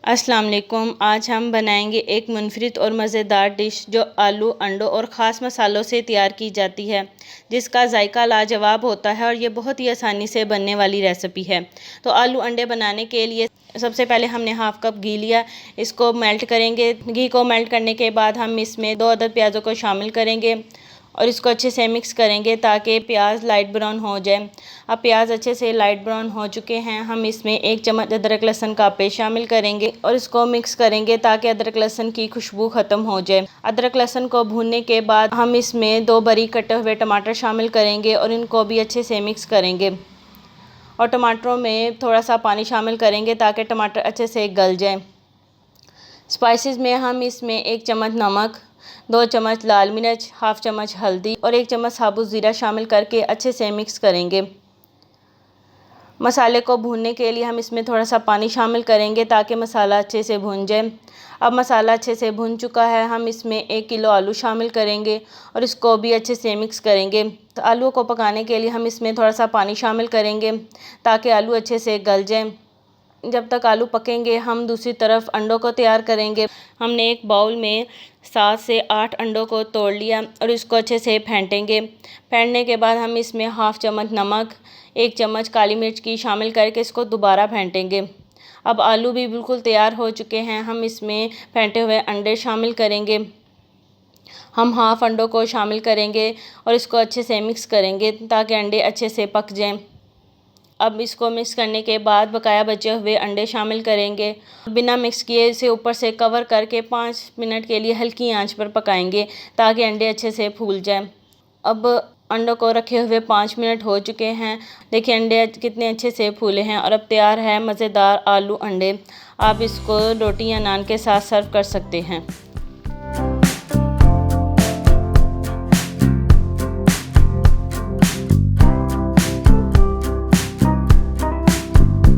अस्सलाम वालेकुम। आज हम बनाएंगे एक मुनफरिद और मज़ेदार डिश जो आलू, अंडों और ख़ास मसालों से तैयार की जाती है, जिसका जायका लाजवाब होता है और ये बहुत ही आसानी से बनने वाली रेसिपी है। तो आलू अंडे बनाने के लिए सबसे पहले हमने हाफ़ कप घी लिया, इसको मेल्ट करेंगे। घी को मेल्ट करने के बाद हम इसमें 2 अदद प्याज़ों को शामिल करेंगे और इसको अच्छे से मिक्स करेंगे ताकि प्याज लाइट ब्राउन हो जाए। अब प्याज अच्छे से लाइट ब्राउन हो चुके हैं, हम इसमें 1 चम्मच अदरक लहसुन का पेस्ट शामिल करेंगे और इसको मिक्स करेंगे ताकि अदरक लहसुन की खुशबू ख़त्म हो जाए। अदरक लहसुन को भूनने के बाद हम इसमें 2 बारीक कटे हुए टमाटर शामिल करेंगे और इनको भी अच्छे से मिक्स करेंगे और टमाटरों में थोड़ा सा पानी शामिल करेंगे ताकि टमाटर अच्छे से गल जाए। स्पाइसेस में हम इसमें 1 चम्मच नमक, 2 चम्मच लाल मिर्च, हाफ़ चम्मच हल्दी और 1 चम्मच साबुत ज़ीरा शामिल करके अच्छे से मिक्स करेंगे। मसाले को भूनने के लिए हम इसमें थोड़ा सा पानी शामिल करेंगे ताकि मसाला अच्छे से भून जाए। अब मसाला अच्छे से भून चुका है, हम इसमें 1 किलो आलू शामिल करेंगे और इसको भी अच्छे से मिक्स करेंगे। तो आलू को पकाने के लिए हम इसमें थोड़ा सा पानी शामिल करेंगे ताकि आलू अच्छे से गल जाए। जब तक आलू पकेंगे हम दूसरी तरफ अंडों को तैयार करेंगे। हमने एक बाउल में 7 से 8 अंडों को तोड़ लिया और इसको अच्छे से फेंटेंगे। फेंटने के बाद हम इसमें हाफ़ चम्मच नमक, 1 चम्मच काली मिर्च की शामिल करके इसको दोबारा फेंटेंगे। अब आलू भी बिल्कुल तैयार हो चुके हैं, हम इसमें फेंटे हुए अंडे शामिल करेंगे। हम हाफ़ अंडों को शामिल करेंगे और इसको अच्छे से मिक्स करेंगे ताकि अंडे अच्छे से पक जाएं। अब इसको मिक्स करने के बाद बकाया बचे हुए अंडे शामिल करेंगे। बिना मिक्स किए इसे ऊपर से कवर करके 5 मिनट के लिए हल्की आंच पर पकाएंगे ताकि अंडे अच्छे से फूल जाएं। अब अंडों को रखे हुए 5 मिनट हो चुके हैं। देखिए अंडे कितने अच्छे से फूले हैं और अब तैयार है मज़ेदार आलू अंडे। आप इसको रोटी या नान के साथ सर्व कर सकते हैं।